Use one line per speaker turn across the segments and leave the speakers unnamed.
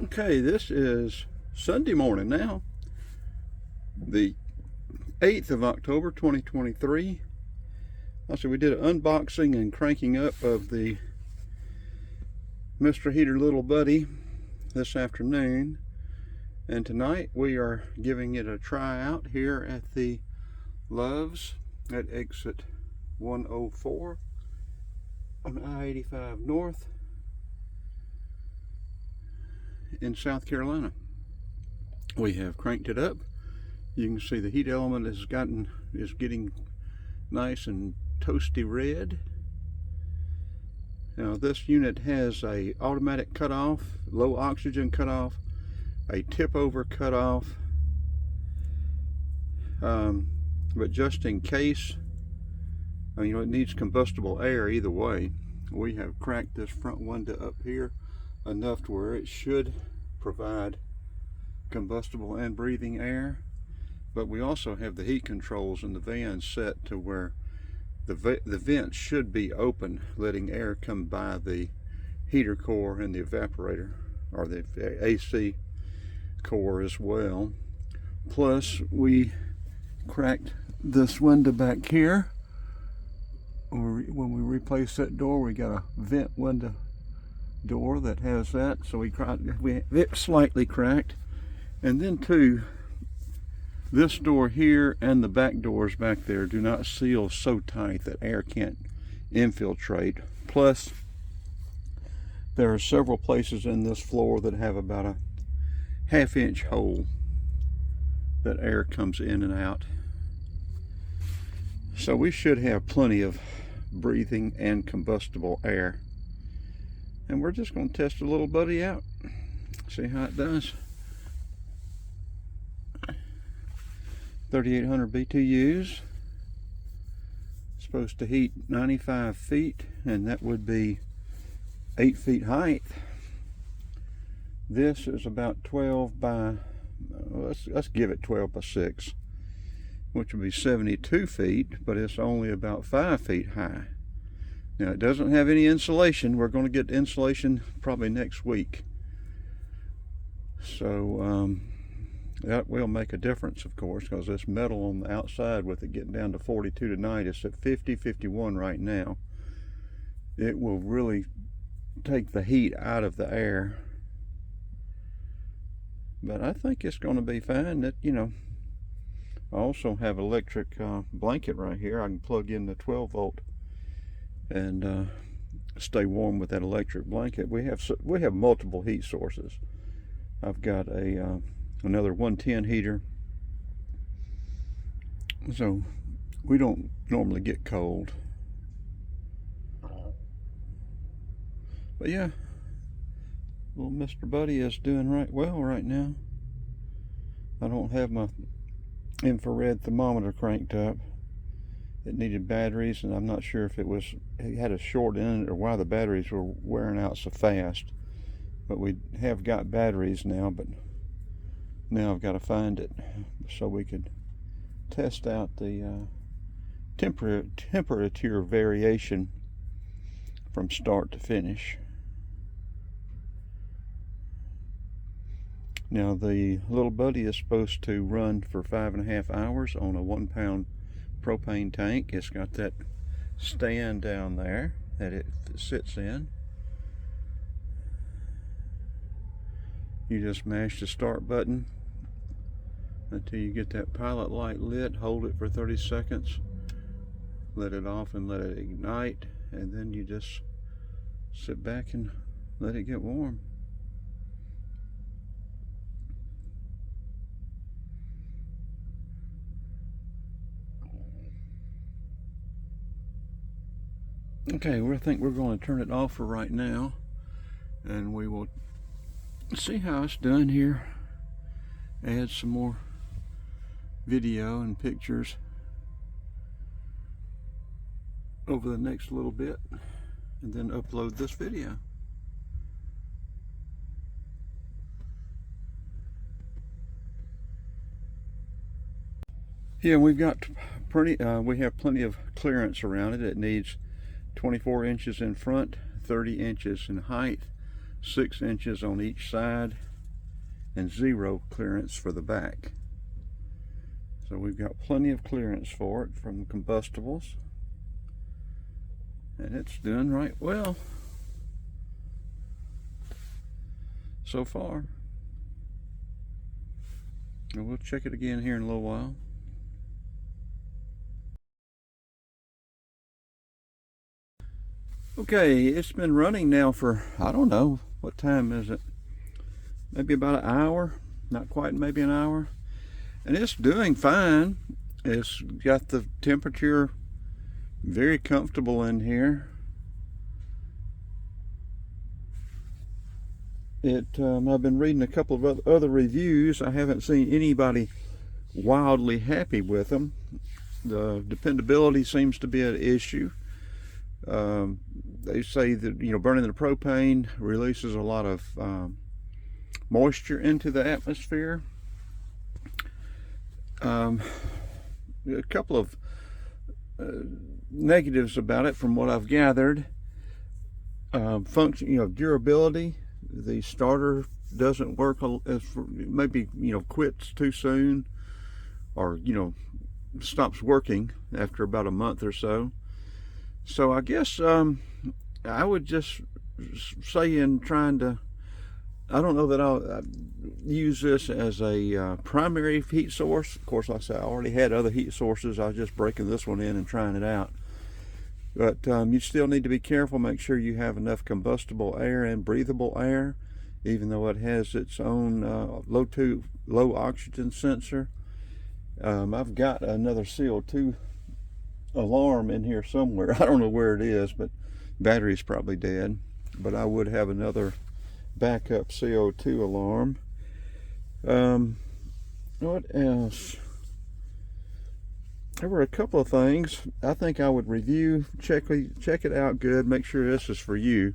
Okay, this is Sunday morning now, the 8th of October 2023. Also, we did an unboxing and cranking up of the Mr. Heater Little Buddy this afternoon, and tonight we are giving it a try out here at the Love's at exit 104 on I-85 North in South Carolina. We have cranked it up. You can see the heat element is getting nice and toasty red. Now this unit has a automatic cutoff, low oxygen cutoff, a tip over cutoff, but just in case, it needs combustible air either way. We have cracked this front window up here enough to where it should provide combustible and breathing air, but we also have the heat controls in the van set to where the vents should be open, letting air come by the heater core and the evaporator, or the AC core as well. Plus, we cracked this window back here. When we replace that door, we got a vent window door that has that, so it's slightly cracked. And then too, this door here and the back doors back there do not seal so tight that air can't infiltrate. Plus, there are several places in this floor that have about a half-inch hole that air comes in and out. So we should have plenty of breathing and combustible air. And we're just going to test a little buddy out, see how it does. 3,800 BTUs, supposed to heat 95 feet, and that would be 8 feet height. This is about 12 by, let's give it 12 by 6, which would be 72 feet, but it's only about 5 feet high. Now, it doesn't have any insulation. We're going to get insulation probably next week. So that will make a difference, of course, because this metal on the outside, with it getting down to 42 tonight, it's at 50, 51 right now. It will really take the heat out of the air. But I think it's going to be fine. I also have electric blanket right here. I can plug in the 12 volt and stay warm with that electric blanket. We have multiple heat sources. I've got another 110 heater, so we don't normally get cold. But yeah, little Mr. Buddy is doing well right now. I don't have my infrared thermometer cranked up. It needed batteries, and I'm not sure if it had a short in it or why the batteries were wearing out so fast. But we have got batteries now, but now I've got to find it so we could test out the temperature variation from start to finish. Now, the little buddy is supposed to run for 5.5 hours on a 1-pound propane tank. It's got that stand down there that it sits in. You just mash the start button until you get that pilot light lit. Hold it for 30 seconds, let it off and let it ignite, and then you just sit back and let it get warm. Okay, I think we're going to turn it off for right now, and we will see how it's done here. Add some more video and pictures over the next little bit, and then upload this video. Yeah, we have plenty of clearance around it. It needs 24 inches in front, 30 inches in height, 6 inches on each side. and 0 clearance for the back. So we've got plenty of clearance for it from combustibles, and it's doing right well so far. And we'll check it again here in a little while. Okay, it's been running now for, I don't know, what time is it? Maybe about an hour, not quite, maybe an hour. And it's doing fine. It's got the temperature very comfortable in here. I've been reading a couple of other reviews. I haven't seen anybody wildly happy with them. The dependability seems to be an issue. They say that, you know, burning the propane releases a lot of moisture into the atmosphere. A couple of negatives about it from what I've gathered. Function, you know, durability. The starter doesn't work as maybe, you know, quits too soon, or, you know, stops working after about a month or so. So I guess I would just say, in trying to, I don't know that I'll use this as a primary heat source. Of course, like I said, I already had other heat sources. I was just breaking this one in and trying it out. But you still need to be careful. Make sure you have enough combustible air and breathable air, even though it has its own low oxygen sensor. I've got another CO2 alarm in here somewhere. I don't know where it is, but battery's probably dead. But I would have another backup CO2 alarm. What else? There were a couple of things I think I would review. Check it out good. Make sure this is for you.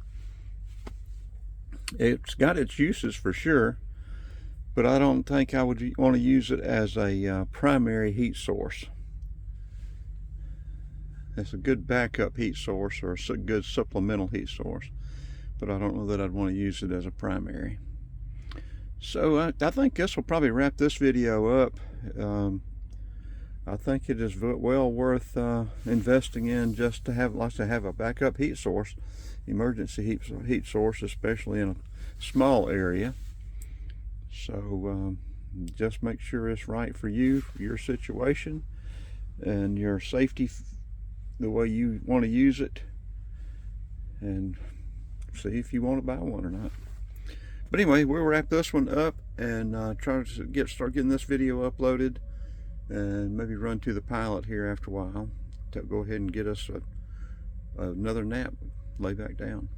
It's got its uses for sure, but I don't think I would want to use it as a primary heat source. It's a good backup heat source, or a good supplemental heat source, but I don't know that I'd want to use it as a primary. So I think this will probably wrap this video up. I think it is well worth investing in, just to have, like to have a backup heat source, emergency heat source, especially in a small area. So just make sure it's right for you, for your situation, and your safety, the way you want to use it, and see if you want to buy one or not. But anyway, we'll wrap this one up and try to start getting this video uploaded, and maybe run to the pilot here after a while to go ahead and get us another nap, lay back down.